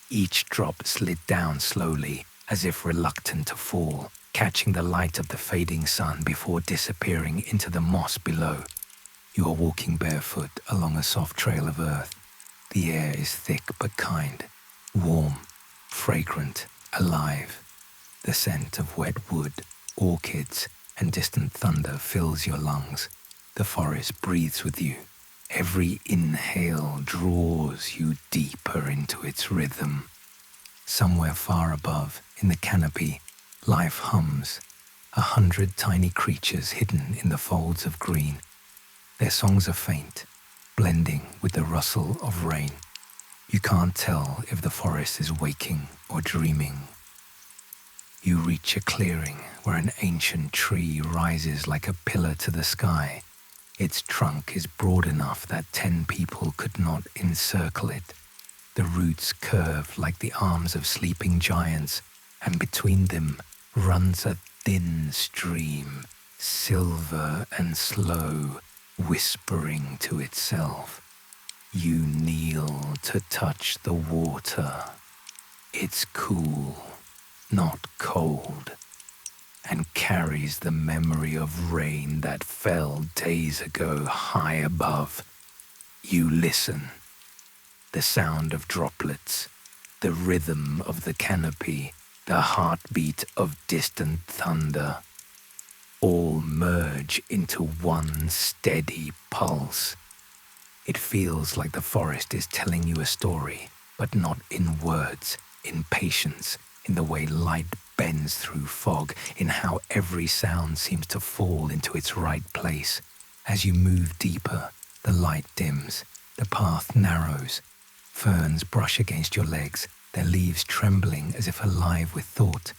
Each drop slid down slowly, as if reluctant to fall, catching the light of the fading sun before disappearing into the moss below. You are walking barefoot along a soft trail of earth. The air is thick but kind, warm, fragrant, alive. The scent of wet wood, orchids, and distant thunder fills your lungs. The forest breathes with you. Every inhale draws you deeper into its rhythm. Somewhere far above, in the canopy, life hums. 100 tiny creatures hidden in the folds of green. Their songs are faint, blending with the rustle of rain. You can't tell if the forest is waking or dreaming. You reach a clearing where an ancient tree rises like a pillar to the sky. Its trunk is broad enough that 10 people could not encircle it. The roots curve like the arms of sleeping giants, and between them runs a thin stream, silver and slow, whispering to itself. You kneel to touch the water. It's cool, not cold, and carries the memory of rain that fell days ago high above. You listen. The sound of droplets, the rhythm of the canopy, the heartbeat of distant thunder, all merge into one steady pulse. It feels like the forest is telling you a story, but not in words, in patience, in the way light bends through fog, in how every sound seems to fall into its right place. As you move deeper, the light dims, the path narrows. Ferns brush against your legs, their leaves trembling as if alive with thought.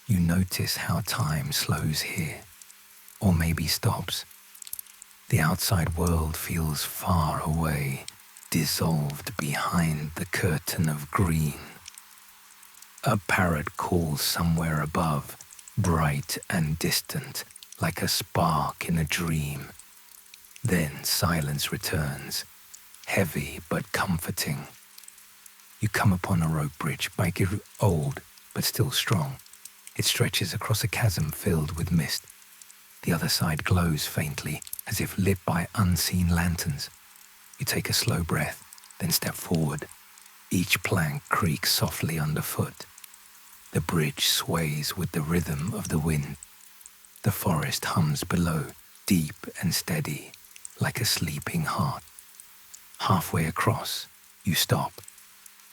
You notice how time slows here, or maybe stops. The outside world feels far away, dissolved behind the curtain of green. A parrot calls somewhere above, bright and distant, like a spark in a dream. Then silence returns, heavy but comforting. You come upon a rope bridge, old but still strong. It stretches across a chasm filled with mist. The other side glows faintly, as if lit by unseen lanterns. You take a slow breath, then step forward. Each plank creaks softly underfoot. The bridge sways with the rhythm of the wind. The forest hums below, deep and steady, like a sleeping heart. Halfway across, you stop.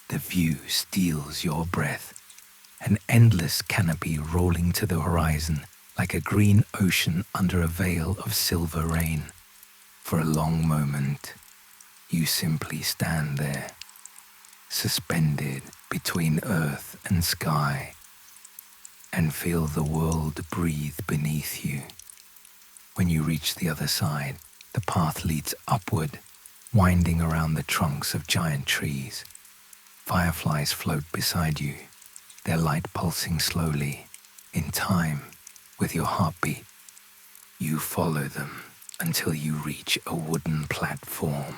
The view steals your breath. An endless canopy rolling to the horizon, like a green ocean under a veil of silver rain. For a long moment, you simply stand there, suspended between earth and sky, and feel the world breathe beneath you. When you reach the other side, the path leads upward, winding around the trunks of giant trees. Fireflies float beside you, their light pulsing slowly, in time with your heartbeat. You follow them until you reach a wooden platform,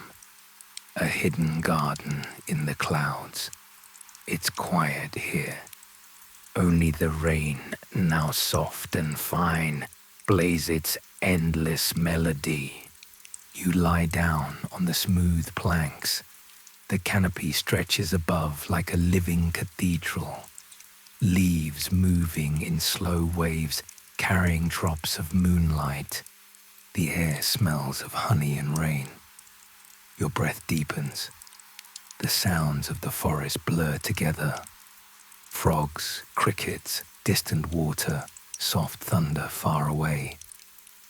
a hidden garden in the clouds. It's quiet here. Only the rain, now soft and fine, plays its endless melody. You lie down on the smooth planks. The canopy stretches above like a living cathedral. Leaves moving in slow waves, carrying drops of moonlight. The air smells of honey and rain. Your breath deepens. The sounds of the forest blur together. Frogs, crickets, distant water, soft thunder far away.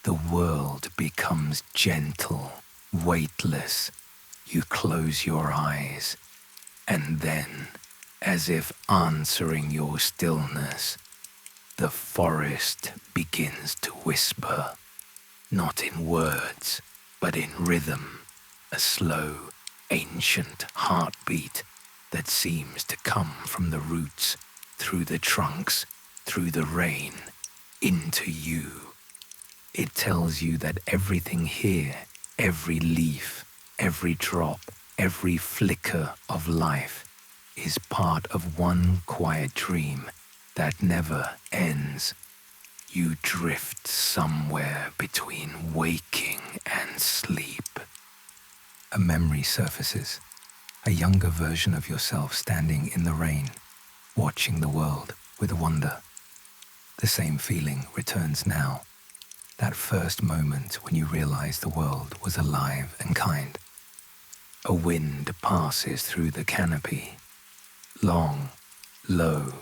The world becomes gentle, weightless. You close your eyes, and then, as if answering your stillness, the forest begins to whisper, not in words, but in rhythm, a slow, ancient heartbeat that seems to come from the roots, through the trunks, through the rain, into you. It tells you that everything here, every leaf, every drop, every flicker of life is part of one quiet dream that never ends. You drift somewhere between waking and sleep. A memory surfaces, a younger version of yourself standing in the rain, watching the world with wonder. The same feeling returns now, that first moment when you realized the world was alive and kind. A wind passes through the canopy, long, low,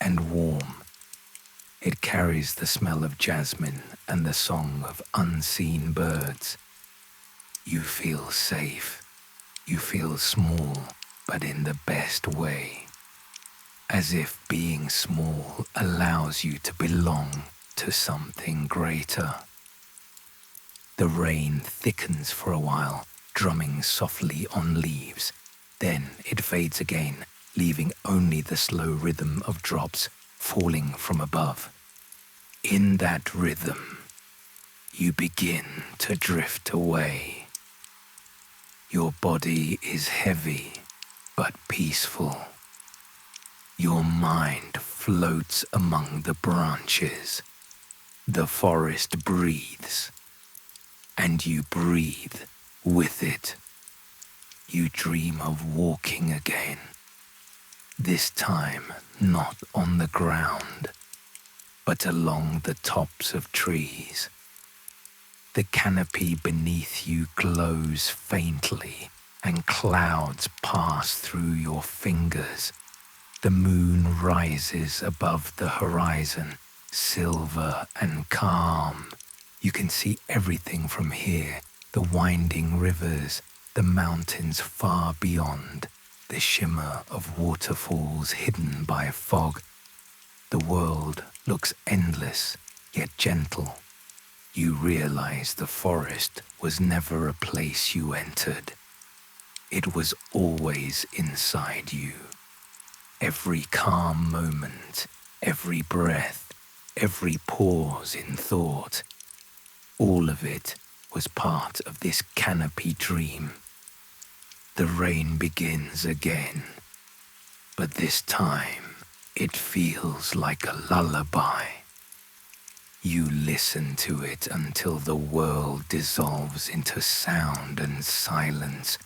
and warm. It carries the smell of jasmine and the song of unseen birds. You feel safe. You feel small, but in the best way. As if being small allows you to belong to something greater. The rain thickens for a while, drumming softly on leaves. Then it fades again, leaving only the slow rhythm of drops falling from above. In that rhythm, you begin to drift away. Your body is heavy but peaceful. Your mind floats among the branches. The forest breathes, and you breathe with it. You dream of walking again, this time not on the ground, but along the tops of trees. The canopy beneath you glows faintly, and clouds pass through your fingers. The moon rises above the horizon, silver and calm. You can see everything from here, the winding rivers, the mountains far beyond, the shimmer of waterfalls hidden by fog. The world looks endless, yet gentle. You realize the forest was never a place you entered. It was always inside you. Every calm moment, every breath, every pause in thought, all of it was part of this canopy dream. The rain begins again, but this time it feels like a lullaby. You listen to it until the world dissolves into sound and silence,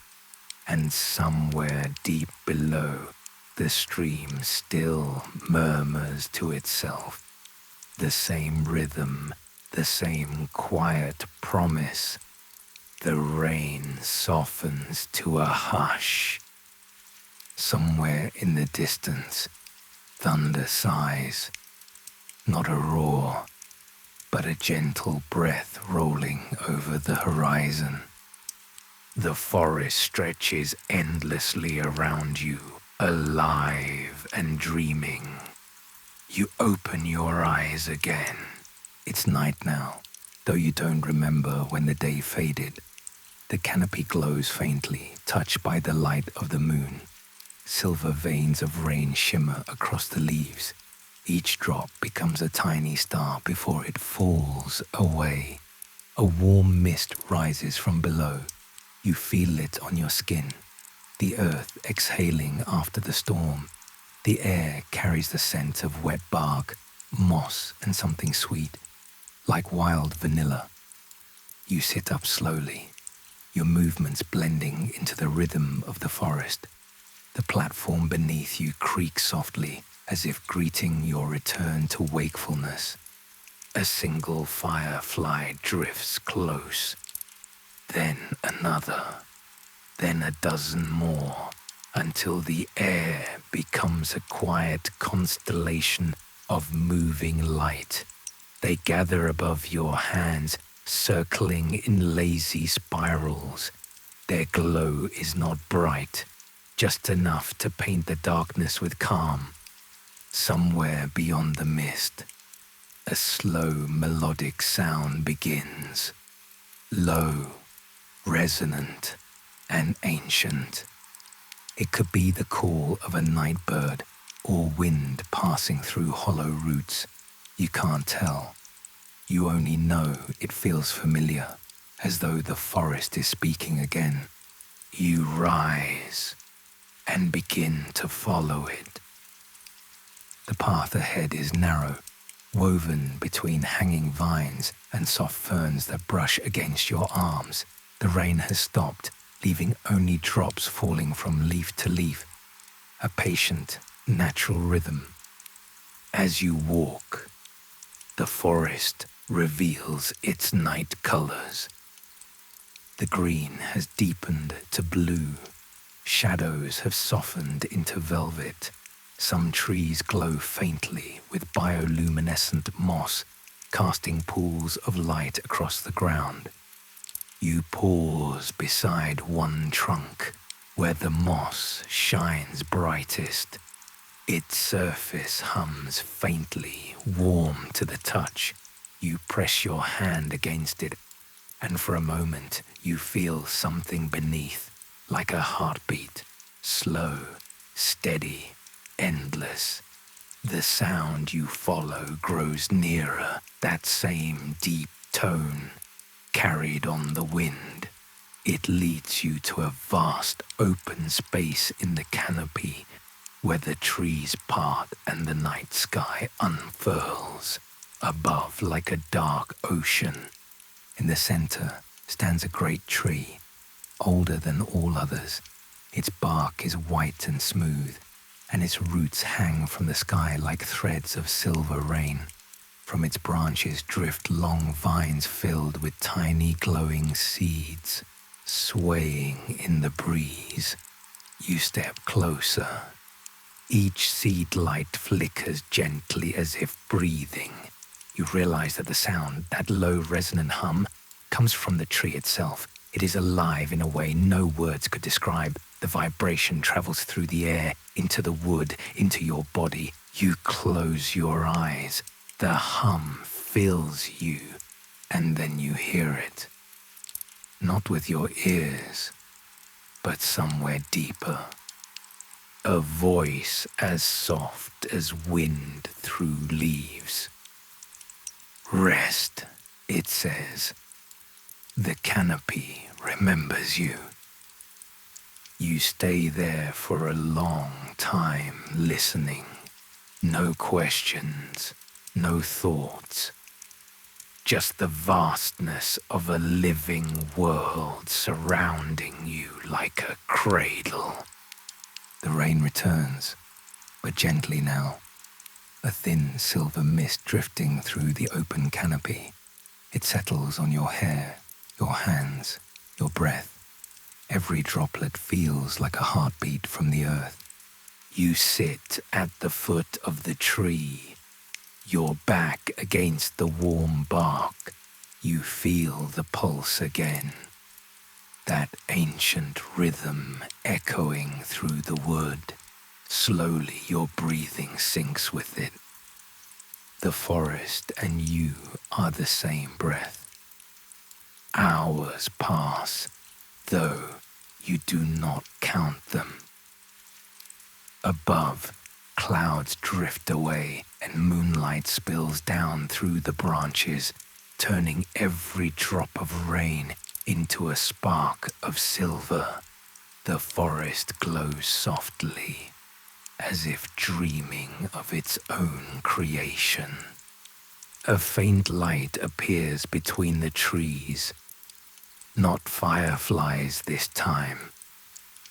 and somewhere deep below, the stream still murmurs to itself. The same rhythm, the same quiet promise. The rain softens to a hush. Somewhere in the distance, thunder sighs. Not a roar, but a gentle breath rolling over the horizon. The forest stretches endlessly around you, alive and dreaming. You open your eyes again. It's night now, though you don't remember when the day faded. The canopy glows faintly, touched by the light of the moon. Silver veins of rain shimmer across the leaves. Each drop becomes a tiny star before it falls away. A warm mist rises from below. You feel it on your skin, the earth exhaling after the storm. The air carries the scent of wet bark, moss, and something sweet, like wild vanilla. You sit up slowly, your movements blending into the rhythm of the forest. The platform beneath you creaks softly, as if greeting your return to wakefulness. A single firefly drifts close, then another, then a dozen more, until the air becomes a quiet constellation of moving light. They gather above your hands, circling in lazy spirals. Their glow is not bright, just enough to paint the darkness with calm. Somewhere beyond the mist, a slow melodic sound begins. Low, resonant, and ancient. It could be the call of a night bird or wind passing through hollow roots. You can't tell. You only know it feels familiar, as though the forest is speaking again. You rise, and begin to follow it. The path ahead is narrow, woven between hanging vines and soft ferns that brush against your arms. The rain has stopped, leaving only drops falling from leaf to leaf, a patient, natural rhythm. As you walk, the forest reveals its night colors. The green has deepened to blue. Shadows have softened into velvet. Some trees glow faintly with bioluminescent moss, casting pools of light across the ground. You pause beside one trunk, where the moss shines brightest. Its surface hums faintly, warm to the touch. You press your hand against it, and for a moment you feel something beneath, like a heartbeat, slow, steady, endless. The sound you follow grows nearer, that same deep tone, carried on the wind. It leads you to a vast open space in the canopy, where the trees part and the night sky unfurls, above like a dark ocean. In the center stands a great tree, older than all others. Its bark is white and smooth, and its roots hang from the sky like threads of silver rain. From its branches drift long vines filled with tiny glowing seeds, swaying in the breeze. You step closer. Each seed light flickers gently as if breathing. You realize that the sound, that low resonant hum, comes from the tree itself. It is alive in a way no words could describe. The vibration travels through the air, into the wood, into your body. You close your eyes. The hum fills you, and then you hear it. Not with your ears, but somewhere deeper. A voice as soft as wind through leaves. Rest, it says. The canopy remembers you. You stay there for a long time listening. No questions, no thoughts. Just the vastness of a living world surrounding you like a cradle. The rain returns, but gently now. A thin silver mist drifting through the open canopy. It settles on your hair, your hands, your breath. Every droplet feels like a heartbeat from the earth. You sit at the foot of the tree, your back against the warm bark. You feel the pulse again. That ancient rhythm echoing through the wood. Slowly your breathing sinks with it. The forest and you are the same breath. Hours pass, though you do not count them. Above, clouds drift away and moonlight spills down through the branches, turning every drop of rain into a spark of silver. The forest glows softly, as if dreaming of its own creation. A faint light appears between the trees. Not fireflies this time,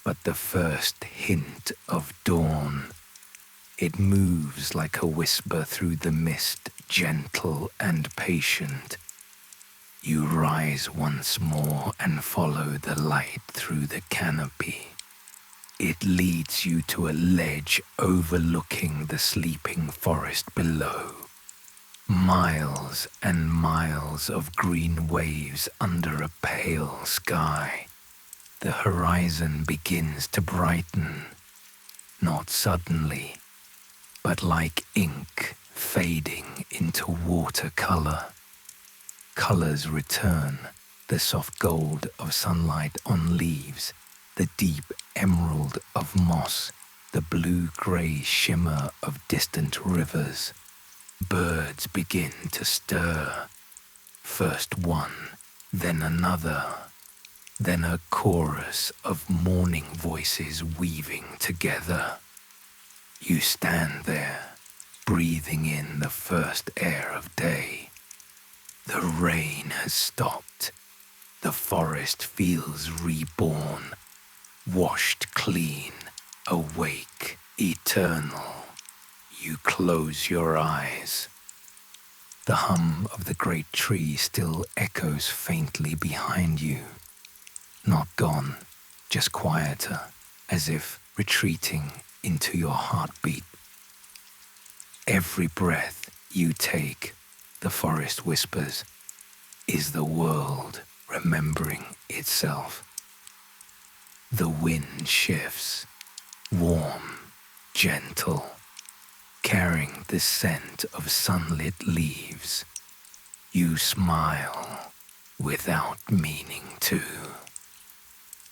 but the first hint of dawn. It moves like a whisper through the mist, gentle and patient. You rise once more and follow the light through the canopy. It leads you to a ledge overlooking the sleeping forest below. Miles and miles of green waves under a pale sky. The horizon begins to brighten, not suddenly, but like ink fading into watercolor. Colors return, the soft gold of sunlight on leaves, the deep emerald of moss, the blue-gray shimmer of distant rivers. Birds begin to stir, first one, then another. then a chorus of morning voices weaving together. You stand there, breathing in the first air of day. The rain has stopped. The forest feels reborn, washed clean, awake, eternal. You close your eyes. The hum of the great tree still echoes faintly behind you. Not gone, just quieter, as if retreating into your heartbeat. Every breath you take, the forest whispers, is the world remembering itself. The wind shifts, warm, gentle, carrying the scent of sunlit leaves. You smile without meaning to.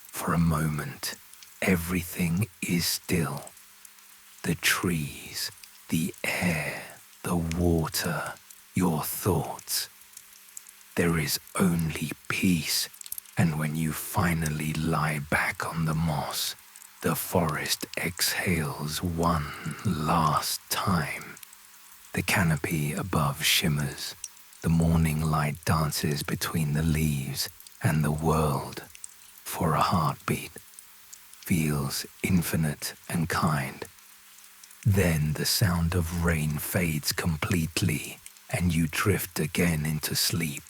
For a moment, everything is still. The trees, the air, the water, your thoughts. There is only peace, and when you finally lie back on the moss, the forest exhales one last time. The canopy above shimmers, the morning light dances between the leaves, and the world, for a heartbeat, feels infinite and kind. Then the sound of rain fades completely, and you drift again into sleep,